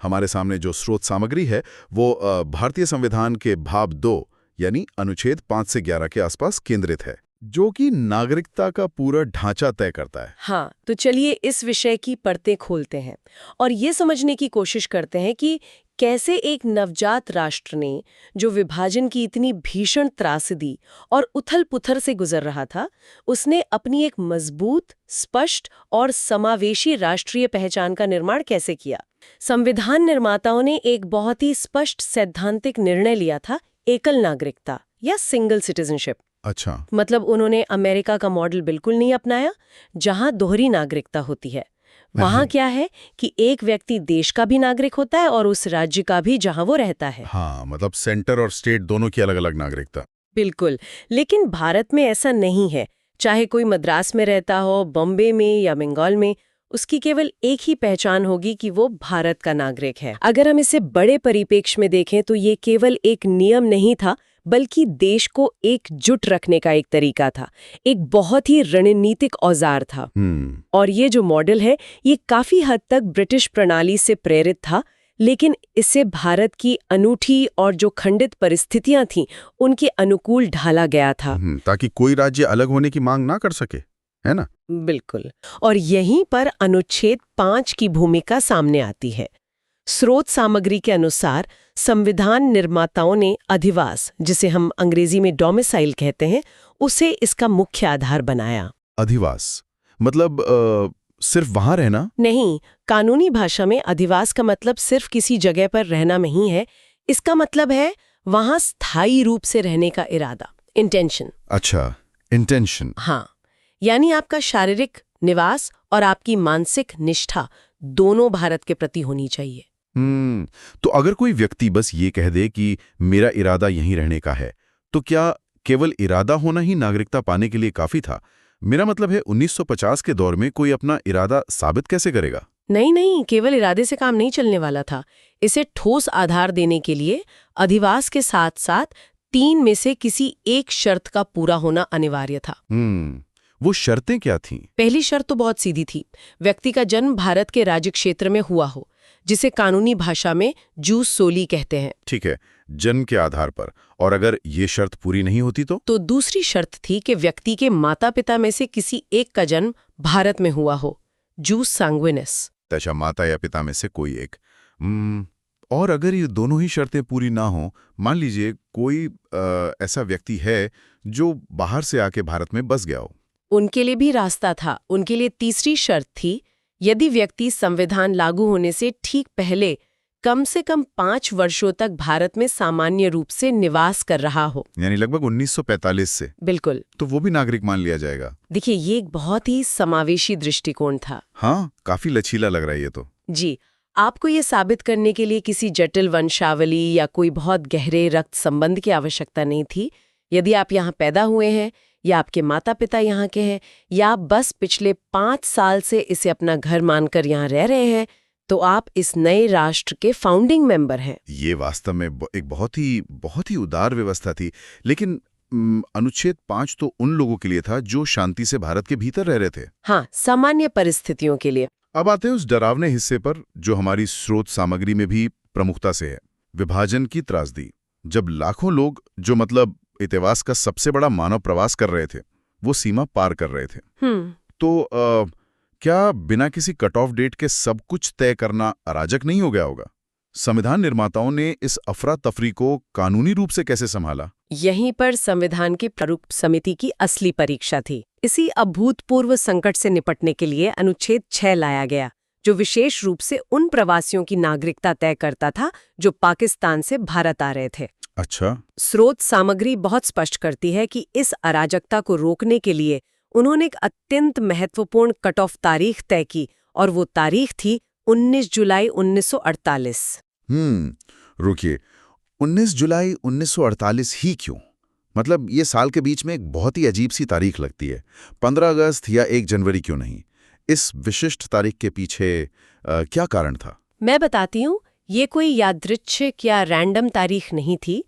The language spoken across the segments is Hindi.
हमारे सामने जो स्रोत सामग्री है वो भारतीय संविधान के भाग 2 यानी अनुच्छेद 5 से 11 के आसपास केंद्रित है, जो कि नागरिकता का पूरा ढांचा तय करता है। हाँ, तो चलिए इस विषय की परतें खोलते हैं और ये समझने की कोशिश करते हैं कि कैसे एक नवजात राष्ट्र ने, जो विभाजन की इतनी भीषण त्रासदी और उथल-पुथल से गुजर रहा था, उसने अपनी एक मजबूत, स्पष्ट और समावेशी राष्ट्रीय पहचान का निर्माण कैसे किया। संविधान निर्माताओं ने एक बहुत ही स्पष्ट सैद्धांतिक निर्णय लिया था, एकल नागरिकता या सिंगल सिटीजनशिप। अच्छा। मतलब उन्होंने अमेरिका का मॉडल बिल्कुल नहीं अपनाया, जहां दोहरी नागरिकता होती है। वहां क्या है कि एक व्यक्ति देश का भी नागरिक होता है और उस राज्य का भी जहां वो रहता है। हाँ, मतलब सेंटर और स्टेट दोनों की अलग-अलग नागरिकता। बिल्कुल, लेकिन भारत में ऐसा नहीं है। चाहे कोई मद्रास में रहता हो, बॉम्बे में या बंगाल में, उसकी केवल एक ही पहचान होगी कि वो भारत का नागरिक है। अगर हम इसे बड़े परिप्रेक्ष्य में देखें तो ये केवल एक नियम नहीं था, बल्कि देश को एकजुट रखने का एक तरीका था, एक बहुत ही रणनीतिक औजार था। और ये जो मॉडल है, ये काफी हद तक ब्रिटिश प्रणाली से प्रेरित था, लेकिन इसे भारत की अनूठी और जो खंडित परिस्थितियां थीं, उनके अनुकूल ढाला गया था। ताकि कोई राज्य अलग होने की मांग ना कर सके, है ना? बिल्कुल। और यहीं पर अनुच्छेद 5 की भूमिका सामने आती है। स्रोत सामग्री के अनुसार संविधान निर्माताओं ने अधिवास, जिसे हम अंग्रेजी में डोमिसाइल कहते हैं, उसे इसका मुख्य आधार बनाया। अधिवास मतलब सिर्फ वहां रहना? नहीं, कानूनी भाषा में अधिवास का मतलब सिर्फ किसी जगह पर रहना नहीं है। इसका मतलब है वहां स्थायी रूप से रहने का इरादा, इंटेंशन। अच्छा, इंटेंशन। हाँ, यानी आपका शारीरिक निवास और आपकी मानसिक निष्ठा दोनों भारत के प्रति होनी चाहिए। तो अगर कोई व्यक्ति बस ये कह दे कि मेरा इरादा यहीं रहने का है, तो क्या केवल इरादा होना ही नागरिकता पाने के लिए काफी था? मेरा मतलब है 1950 के दौर में कोई अपना इरादा साबित कैसे करेगा? नहीं, केवल इरादे से काम नहीं चलने वाला था। इसे ठोस आधार देने के लिए अधिवास के साथ साथ 3 में से किसी एक शर्त का पूरा होना अनिवार्य था। वो शर्तें क्या थीं? पहली शर्त तो बहुत सीधी थी, व्यक्ति का जन्म भारत के राज्य क्षेत्र में हुआ हो, जिसे कानूनी भाषा में जूस सोली कहते हैं। ठीक है, जन्म के आधार पर। और अगर ये शर्त पूरी नहीं होती तो दूसरी शर्त थी कि व्यक्ति के माता पिता में से किसी एक का जन्म भारत में हुआ हो, जूस सांग्विनिस। अच्छा, माता या पिता में से कोई एक। और अगर ये दोनों ही शर्तें पूरी ना हो, मान लीजिए कोई ऐसा व्यक्ति है जो बाहर से आके भारत में बस गया हो, उनके लिए भी रास्ता था। उनके लिए तीसरी शर्त थी, यदि व्यक्ति संविधान लागू होने से ठीक पहले कम से कम 5 वर्षों तक भारत में सामान्य रूप से निवास कर रहा हो, यानी लगभग 1945 से। बिल्कुल। तो वो भी नागरिक मान लिया जाएगा। देखिए, ये एक बहुत ही समावेशी दृष्टिकोण था। हाँ, काफी लचीला लग रहा है ये तो। जी, आपको ये साबित करने के लिए किसी जटिल वंशावली या कोई बहुत गहरे रक्त संबंध की आवश्यकता नहीं थी। यदि आप यहाँ पैदा हुए हैं या आपके माता पिता यहाँ के हैं या आप बस पिछले 5 साल से इसे अपना घर मानकर यहाँ रह रहे हैं, तो आप इस नए राष्ट्र के फाउंडिंग मेंबर हैं। ये वास्तव में एक बहुत ही उदार व्यवस्था थी। लेकिन अनुच्छेद 5 तो उन लोगों के लिए था जो शांति से भारत के भीतर रह रहे थे। हाँ, सामान्य परिस्थितियों के लिए। अब आते हैं उस डरावने हिस्से पर जो हमारी स्रोत सामग्री में भी प्रमुखता से है, विभाजन की त्रासदी। जब लाखों लोग, जो मतलब इतिहास का सबसे बड़ा मानव प्रवास कर रहे थे, वो सीमा पार कर रहे थे, तो क्या बिना किसी कट ऑफ डेट के सब कुछ तय करना अराजक नहीं हो गया होगा? संविधान निर्माताओं ने इस अफरा तफरी को कानूनी रूप से कैसे संभाला? यहीं पर संविधान की प्रारूप समिति की असली परीक्षा थी। इसी अभूतपूर्व संकट से निपटने के लिए अनुच्छेद 6 लाया गया, जो विशेष रूप से उन प्रवासियों की नागरिकता तय करता था जो पाकिस्तान से भारत आ रहे थे। अच्छा। स्रोत सामग्री बहुत स्पष्ट करती है कि इस अराजकता को रोकने के लिए उन्होंने एक अत्यंत महत्वपूर्ण कट ऑफ तारीख तय की, और वो तारीख थी 19 जुलाई 1948। रुकिए, 19 जुलाई 1948 ही क्यों? मतलब ये साल के बीच में एक बहुत ही अजीब सी तारीख लगती है। 15 अगस्त या 1 जनवरी क्यों नहीं? इस विशिष्ट तारीख के पीछे क्या कारण था? मैं बताती हूँ, ये कोई यादृच्छिक या रैंडम तारीख नहीं थी।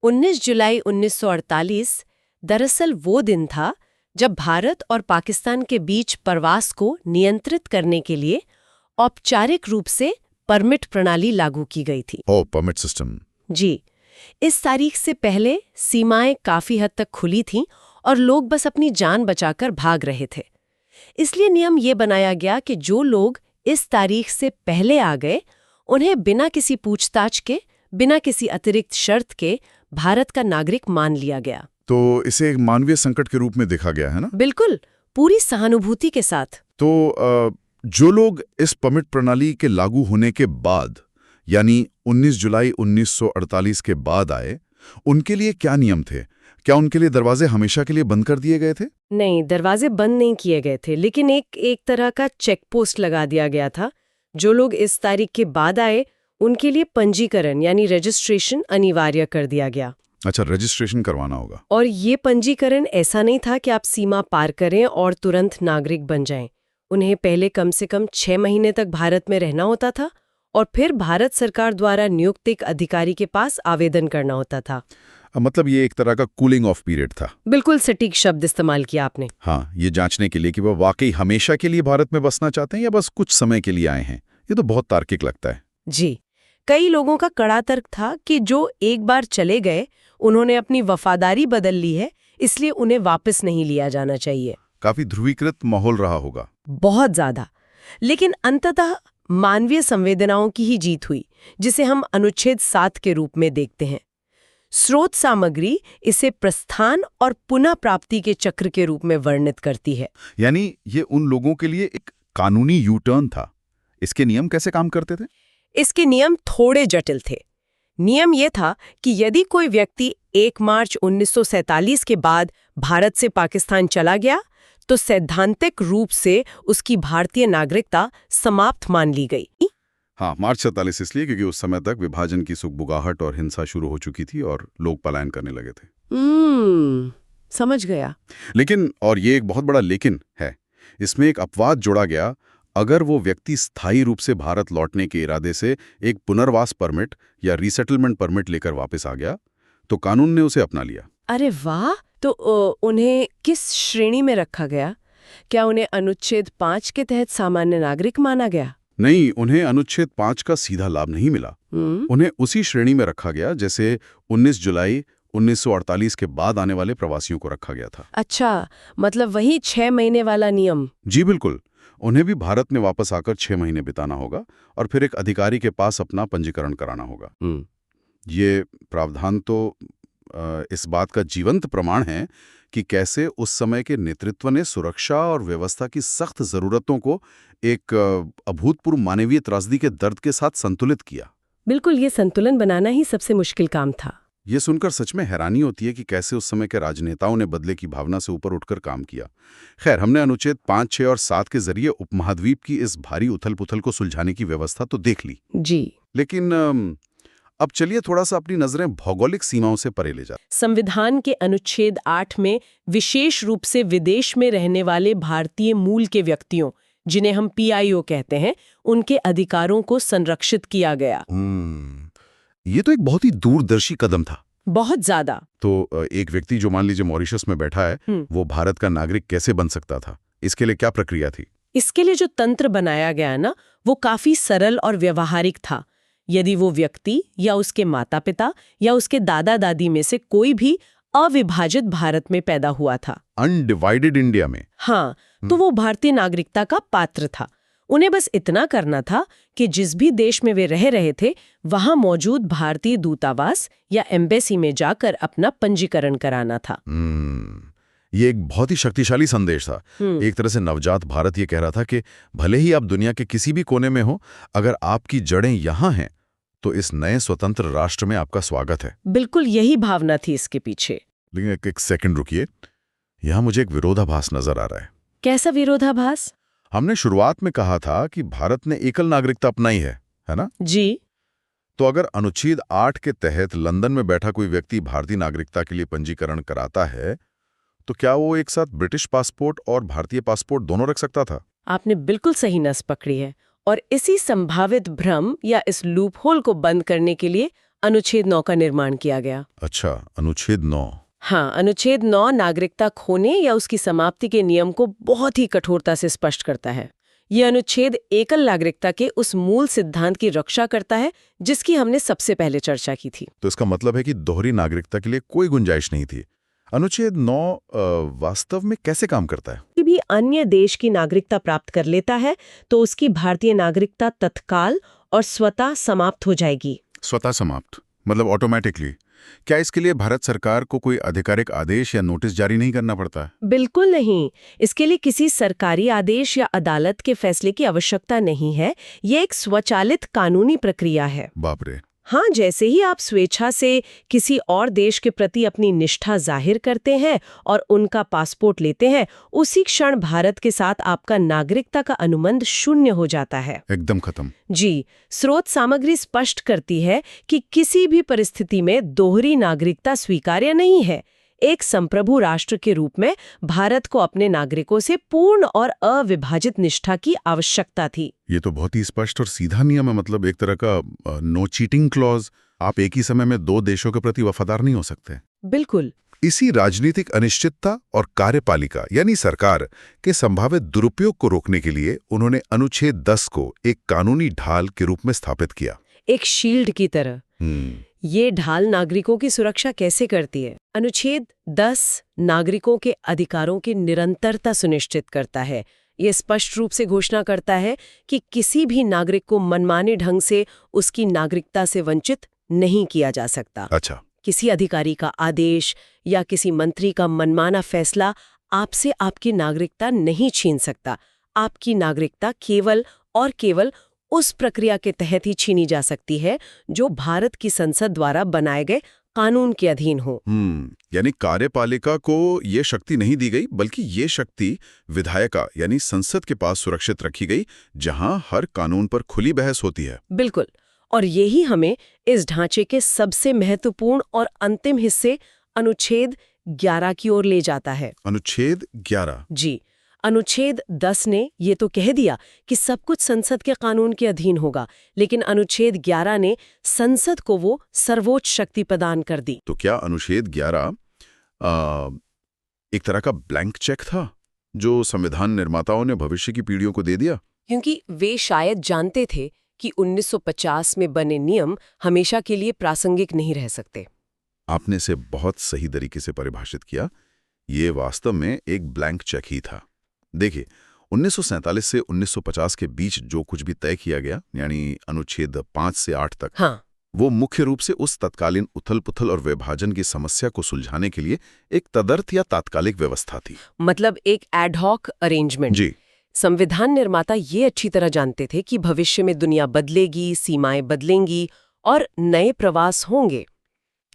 19 जुलाई 1948 दरअसल वो दिन था जब भारत और पाकिस्तान के बीच प्रवास को नियंत्रित करने के लिए औपचारिक रूप से परमिट प्रणाली लागू की गई थी। ओ, परमिट सिस्टम। जी, इस तारीख से पहले सीमाएं काफी हद तक खुली थीं और लोग बस अपनी जान बचाकर भाग रहे थे। इसलिए नियम ये बनाया गया कि जो लोग इस तारीख से पहले आ गए, उन्हें बिना किसी पूछताछ के, बिना किसी अतिरिक्त शर्त के भारत का नागरिक मान लिया गया। तो इसे एक मानवीय संकट के रूप में देखा गया है ना? बिल्कुल, पूरी सहानुभूति के साथ। तो जो लोग इस परमिट प्रणाली के लागू होने के बाद, यानी 19 जुलाई 1948 के बाद आए, उनके लिए क्या नियम थे? क्या उनके लिए दरवाजे हमेशा के लिए बंद कर दिए गए थे? नहीं, दरवाजे बंद नहीं किए गए थे, लेकिन एक तरह का चेक पोस्ट लगा दिया गया था। जो लोग इस तारीख के बाद आए, उनके लिए पंजीकरण यानी रजिस्ट्रेशन अनिवार्य कर दिया गया। अच्छा, रजिस्ट्रेशन करवाना होगा। और ये पंजीकरण ऐसा नहीं था कि आप सीमा पार करें और तुरंत नागरिक बन जाएं। उन्हें पहले कम से कम 6 महीने तक भारत में रहना होता था और फिर भारत सरकार द्वारा नियुक्त एक अधिकारी के पास आवेदन करना होता था। मतलब ये एक तरह का कूलिंग ऑफ पीरियड था। बिल्कुल सटीक शब्द इस्तेमाल किया आपने। हाँ, ये जांचने के लिए कि वो वाकई हमेशा के लिए भारत में बसना चाहते हैं या बस कुछ समय के लिए आए हैं। ये तो बहुत तार्किक लगता है। जी, कई लोगों का कड़ा तर्क था कि जो एक बार चले गए, उन्होंने अपनी वफादारी बदल ली है, इसलिए उन्हें वापस नहीं लिया जाना चाहिए। काफी ध्रुवीकृत माहौल रहा होगा। बहुत ज्यादा। लेकिन अंततः मानवीय संवेदनाओं की ही जीत हुई, जिसे हम अनुच्छेद 7 के रूप में देखते हैं। स्रोत सामग्री इसे प्रस्थान और पुनः प्राप्ति के चक्र के रूप में वर्णित करती है। यानी ये उन लोगों के लिए एक कानूनी यू टर्न था। इसके नियम कैसे काम करते थे? इसके नियम थोड़े जटिल थे। नियम ये था कि यदि कोई व्यक्ति 1 मार्च 1947 के बाद भारत से पाकिस्तान चला गया, तो सैद्धांतिक रूप से उसकी भारतीय नागरिकता समाप्त मान ली गई। हाँ, मार्च 47 इसलिए क्योंकि उस समय तक विभाजन की सुगबुगाहट और हिंसा शुरू हो चुकी थी और लोग पलायन करने लगे थे। समझ गया। लेकिन, और ये एक बहुत बड़ा लेकिन है, इसमें एक अपवाद जोड़ा गया। अगर वो व्यक्ति स्थायी रूप से भारत लौटने के इरादे से एक पुनर्वास परमिट या रीसेटलमेंट परमिट लेकर वापस आ गया, तो कानून ने उसे अपना लिया। अरे वाह! तो उन्हें किस श्रेणी में रखा गया? क्या उन्हें अनुच्छेद 5 के तहत सामान्य नागरिक माना गया? नहीं, उन्हें अनुच्छेद 5 का सीधा लाभ नहीं मिला। उन्हें उसी श्रेणी में रखा गया जैसे 19 जुलाई 1948 के बाद आने वाले प्रवासियों को रखा गया था। अच्छा, मतलब वही 6 महीने वाला नियम। जी बिल्कुल। उन्हें भी भारत में वापस आकर 6 महीने बिताना होगा और फिर एक अधिकारी के पास अपना पंजीकरण कराना होगा। ये प्रावधान तो इस बात का जीवंत प्रमाण है कि कैसे उस समय के नेतृत्व ने सुरक्षा और व्यवस्था की सख्त जरूरतों को एक अभूतपूर्व मानवीय त्रासदी के दर्द के साथ संतुलित किया। बिल्कुल, ये संतुलन बनाना ही सबसे मुश्किल काम था। ये सुनकर सच में हैरानी होती है कि कैसे उस समय के राजनेताओं ने बदले की भावना से ऊपर उठकर काम किया। खैर, हमने अनुच्छेद 5, 6 और 7 के जरिए उपमहाद्वीप की इस भारी उथल-पुथल को सुलझाने की व्यवस्था तो देख ली। जी। लेकिन अब चलिए थोड़ा सा अपनी नजरें भौगोलिक सीमाओं से परे ले जाते। संविधान के अनुच्छेद 8 में विशेष रूप से विदेश में रहने वाले भारतीय मूल के व्यक्तियों, जिन्हें हम PIO कहते हैं, उनके अधिकारों को संरक्षित किया गया। ये तो एक बहुत ही दूरदर्शी कदम था। बहुत ज्यादा। तो एक व्यक्ति जो मान लीजिए मॉरिशस में बैठा है, वो भारत का नागरिक कैसे बन सकता था? इसके लिए क्या प्रक्रिया थी? इसके लिए जो तंत्र बनाया गया ना, वो काफी सरल और व्यवहारिक था। यदि वो व्यक्ति या उसके माता पिता या उसके दादा दादी में से कोई भी अविभाजित भारत में पैदा हुआ था, अनडिवाइडेड इंडिया में, हाँ, तो वो भारतीय नागरिकता का पात्र था। उन्हें बस इतना करना था कि जिस भी देश में वे रह रहे थे, वहां मौजूद भारतीय दूतावास या एम्बेसी में जाकर अपना पंजीकरण कराना था। ये एक बहुत ही शक्तिशाली संदेश था। एक तरह से नवजात भारत ये कह रहा था कि भले ही आप दुनिया के किसी भी कोने में हो, अगर आपकी जड़ें यहाँ हैं, तो इस नए स्वतंत्र राष्ट्र में आपका स्वागत है। बिल्कुल यही भावना थी इसके पीछे। लेकिन एक सेकंड रुकिए, यहाँ मुझे एक विरोधाभास नजर आ रहा है। कैसा विरोधाभास? हमने शुरुआत में कहा था कि भारत ने एकल नागरिकता अपनाई है ना? जी। तो अगर अनुच्छेद 8 के तहत लंदन में बैठा कोई व्यक्ति भारतीय नागरिकता के लिए पंजीकरण कराता है, तो क्या वो एक साथ ब्रिटिश पासपोर्ट और भारतीय पासपोर्ट दोनों रख सकता था? आपने बिल्कुल सही नस पकड़ी है। और इसी संभावित भ्रम या इस लूपहोल को बंद करने के लिए अनुच्छेद 9 का निर्माण किया गया। अच्छा, अनुच्छेद 9। हाँ, अनुच्छेद 9 नागरिकता खोने या उसकी समाप्ति के नियम को बहुत ही कठोरता से स्पष्ट करता है। ये अनुच्छेद एकल नागरिकता के उस मूल सिद्धांत की रक्षा करता है जिसकी हमने सबसे पहले चर्चा की थी। तो इसका मतलब है कि दोहरी नागरिकता के लिए कोई गुंजाइश नहीं थी। अनुच्छेद 9 वास्तव में कैसे काम करता है? कोई भी अन्य देश की नागरिकता प्राप्त कर लेता है तो उसकी भारतीय नागरिकता तत्काल और स्वतः समाप्त हो जाएगी। स्वतः समाप्त मतलब ऑटोमेटिकली? क्या इसके लिए भारत सरकार को कोई आधिकारिक आदेश या नोटिस जारी नहीं करना पड़ता है? बिल्कुल नहीं। इसके लिए किसी सरकारी आदेश या अदालत के फैसले की आवश्यकता नहीं है। ये एक स्वचालित कानूनी प्रक्रिया है। बाप रे। हाँ, जैसे ही आप स्वेच्छा से किसी और देश के प्रति अपनी निष्ठा जाहिर करते हैं और उनका पासपोर्ट लेते हैं, उसी क्षण भारत के साथ आपका नागरिकता का अनुबंध शून्य हो जाता है। एकदम खत्म। जी, स्रोत सामग्री स्पष्ट करती है कि किसी भी परिस्थिति में दोहरी नागरिकता स्वीकार्य नहीं है। एक संप्रभु राष्ट्र के रूप में भारत को अपने नागरिकों से पूर्ण और अविभाजित निष्ठा की आवश्यकता थी। ये तो बहुत ही स्पष्ट और सीधा नियम है, मतलब एक तरह का नो चीटिंग क्लॉज। आप एक ही समय में दो देशों के प्रति वफादार नहीं हो सकते। बिल्कुल। इसी राजनीतिक अनिश्चितता और कार्यपालिका यानी सरकार के संभावित दुरुपयोग को रोकने के लिए उन्होंने अनुच्छेद 10 को एक कानूनी ढाल के रूप में स्थापित किया, एक शील्ड की तरह। ये ढाल नागरिकों की सुरक्षा कैसे करती है? अनुच्छेद 10 नागरिकों के अधिकारों की निरंतरता सुनिश्चित करता है। ये स्पष्ट रूप से घोषणा करता है कि किसी भी नागरिक को मनमाने ढंग से उसकी नागरिकता से वंचित नहीं किया जा सकता। अच्छा। किसी अधिकारी का आदेश या किसी मंत्री का मनमाना फैसला आपसे आपकी नागरिकता नहीं छीन सकता। आपकी नागरिकता केवल और केवल उस प्रक्रिया के तहत ही छीनी जा सकती है जो भारत की संसद द्वारा बनाए गए कानून के अधीन हो। यानी कार्यपालिका को ये शक्ति नहीं दी गई, बल्कि ये शक्ति विधायिका यानी संसद के पास सुरक्षित रखी गई, जहां हर कानून पर खुली बहस होती है। बिल्कुल। और यही हमें इस ढांचे के सबसे महत्वपूर्ण और अंतिम हिस्से अनुच्छेद 11 की ओर ले जाता है। अनुच्छेद 11? जी। अनुच्छेद 10 ने ये तो कह दिया कि सब कुछ संसद के कानून के अधीन होगा, लेकिन अनुच्छेद 11 ने संसद को वो सर्वोच्च शक्ति प्रदान कर दी। तो क्या अनुच्छेद 11 एक तरह का ब्लैंक चेक था जो संविधान निर्माताओं ने भविष्य की पीढ़ियों को दे दिया? क्योंकि वे शायद जानते थे कि 1950 में बने नियम हमेशा के लिए प्रासंगिक नहीं रह सकते। आपने इसे बहुत सही तरीके से परिभाषित किया। ये वास्तव में एक ब्लैंक चेक ही था। देखिए, 1947 से 1950 के बीच जो कुछ भी तय किया गया, यानी अनुच्छेद 5 से 8 तक, हाँ, वो मुख्य रूप से उस तत्कालीन उथल-पुथल और विभाजन की समस्या को सुलझाने के लिए एक तदर्थ या तात्कालिक व्यवस्था थी। मतलब एक एडहॉक अरेंजमेंट। जी। संविधान निर्माता ये अच्छी तरह जानते थे कि भविष्य में दुनिया बदलेगी, सीमाएं बदलेंगी और नए प्रवास होंगे।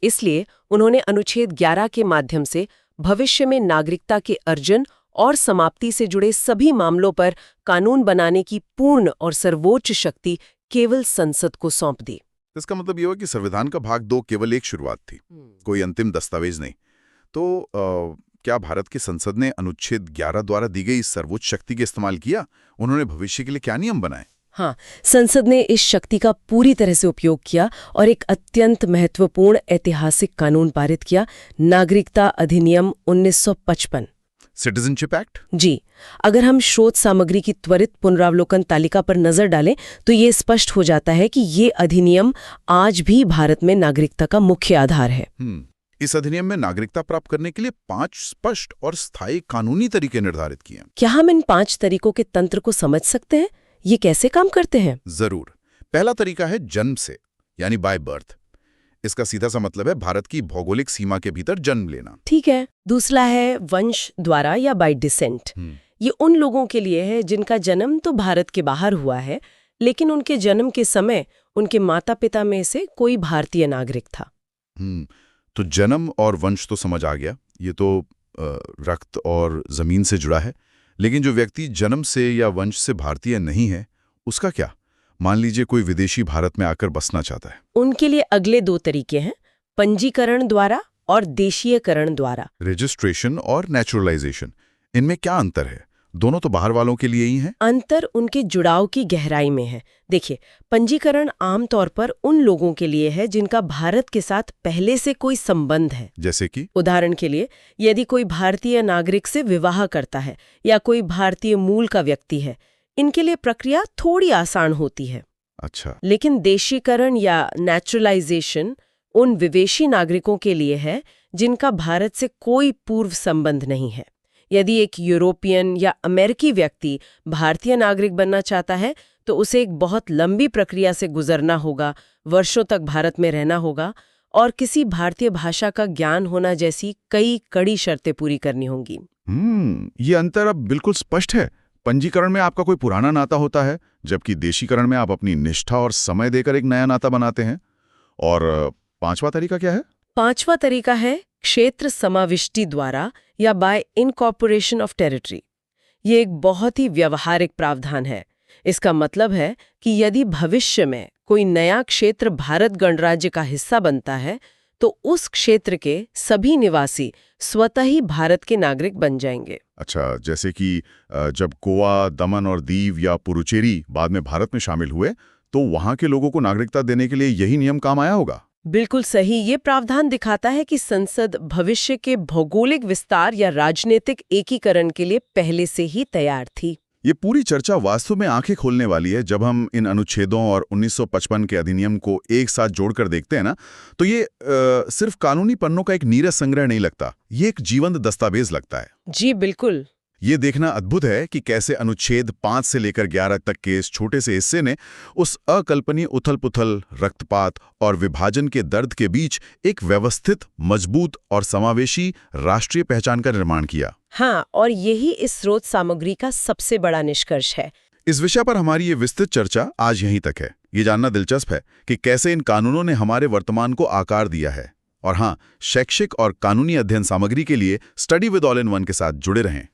इसलिए उन्होंने अनुच्छेद 11 के माध्यम से भविष्य में नागरिकता के अर्जन और समाप्ति से जुड़े सभी मामलों पर कानून बनाने की पूर्ण और सर्वोच्च शक्ति केवल संसद को सौंप दी। इसका मतलब ये हुआ कि संविधान का भाग 2 केवल एक शुरुआत थी, कोई अंतिम दस्तावेज नहीं। तो क्या भारत की संसद ने अनुच्छेद 11 द्वारा दी गई सर्वोच्च शक्ति का इस्तेमाल किया? उन्होंने भविष्य के लिए क्या नियम बनाए? हाँ, संसद ने इस शक्ति का पूरी तरह से उपयोग किया और एक अत्यंत महत्वपूर्ण ऐतिहासिक कानून पारित किया, नागरिकता अधिनियम 1955। Citizenship act? जी। अगर हम स्रोत सामग्री की त्वरित पुनरावलोकन तालिका पर नजर डालें तो ये स्पष्ट हो जाता है कि ये अधिनियम आज भी भारत में नागरिकता का मुख्य आधार है। इस अधिनियम में नागरिकता प्राप्त करने के लिए 5 स्पष्ट और स्थायी कानूनी तरीके निर्धारित किए हैं। क्या हम इन 5 तरीकों के तंत्र को समझ सकते हैं? ये कैसे काम करते हैं? जरूर। पहला तरीका है जन्म से, यानी बाय बर्थ। इसका सीधा सा मतलब है भारत की भौगोलिक सीमा के भीतर जन्म लेना। ठीक है। दूसरा है वंश द्वारा या बाय डिसेंट। ये उन लोगों के लिए है जिनका जन्म तो भारत के बाहर हुआ है, लेकिन उनके जन्म के समय उनके माता पिता में से कोई भारतीय नागरिक था। तो जन्म और वंश तो समझ आ गया, ये तो रक्त और जमीन से जुड़ा है। लेकिन जो व्यक्ति जन्म से या वंश से भारतीय नहीं है, उसका क्या? मान लीजिए कोई विदेशी भारत में आकर बसना चाहता है। उनके लिए अगले 2 तरीके हैं, पंजीकरण द्वारा और देशीयकरण द्वारा। रजिस्ट्रेशन और नेचुरलाइजेशन, इनमें क्या अंतर है? दोनों तो बाहर वालों के लिए ही हैं। अंतर उनके जुड़ाव की गहराई में है। देखिए, पंजीकरण आमतौर पर उन लोगों के लिए है जिनका भारत के साथ पहले से कोई संबंध है। जैसे कि उदाहरण के लिए, यदि कोई भारतीय नागरिक से विवाह करता है या कोई भारतीय मूल का व्यक्ति है इनके लिए प्रक्रिया थोड़ी आसान होती है। अच्छा। लेकिन देशीकरण या नेचुरलाइजेशन उन विदेशी नागरिकों के लिए है जिनका भारत से कोई पूर्व संबंध नहीं है। यदि एक यूरोपियन या अमेरिकी व्यक्ति भारतीय नागरिक बनना चाहता है तो उसे एक बहुत लंबी प्रक्रिया से गुजरना होगा, वर्षों तक भारत में रहना होगा और किसी भारतीय भाषा का ज्ञान होना जैसी कई कड़ी शर्तें पूरी करनी होंगी। ये अंतर अब बिल्कुल स्पष्ट है। पंजीकरण में आपका कोई पुराना नाता होता है, जबकि देशीकरण में आप अपनी निष्ठा और समय देकर एक नया नाता बनाते हैं। और पांचवा तरीका क्या है? पांचवा तरीका है क्षेत्र समाविष्टि द्वारा या बाय इनकॉर्पोरेशन ऑफ टेरिटरी। ये एक बहुत ही व्यवहारिक प्रावधान है। इसका मतलब है कि यदि भविष्य में कोई नया क्षेत्र भारत गणराज्य का हिस्सा बनता है तो उस क्षेत्र के सभी निवासी स्वतः ही भारत के नागरिक बन जाएंगे। अच्छा, जैसे कि जब गोवा, दमन और दीव या पुडुचेरी बाद में भारत में शामिल हुए तो वहां के लोगों को नागरिकता देने के लिए यही नियम काम आया होगा। बिल्कुल सही। ये प्रावधान दिखाता है कि संसद भविष्य के भौगोलिक विस्तार या राजनीतिक एकीकरण के लिए पहले से ही तैयार थी। ये पूरी चर्चा वास्तव में आंखें खोलने वाली है। जब हम इन अनुच्छेदों और 1955 के अधिनियम को एक साथ जोड़कर देखते हैं ना, तो ये सिर्फ कानूनी पन्नों का एक नीरस संग्रह नहीं लगता, ये एक जीवंत दस्तावेज लगता है। जी बिल्कुल। ये देखना अद्भुत है कि कैसे अनुच्छेद 5 से लेकर 11 तक के इस छोटे से हिस्से ने उस अकल्पनीय उथल-पुथल, रक्तपात और विभाजन के दर्द के बीच एक व्यवस्थित, मजबूत और समावेशी राष्ट्रीय पहचान का निर्माण किया। हाँ, और यही इस स्रोत सामग्री का सबसे बड़ा निष्कर्ष है। इस विषय पर हमारी ये विस्तृत चर्चा आज यहीं तक है। ये जानना दिलचस्प है कि कैसे इन कानूनों ने हमारे वर्तमान को आकार दिया है। और हाँ, शैक्षिक और कानूनी अध्ययन सामग्री के लिए study with all in one के साथ जुड़े रहें।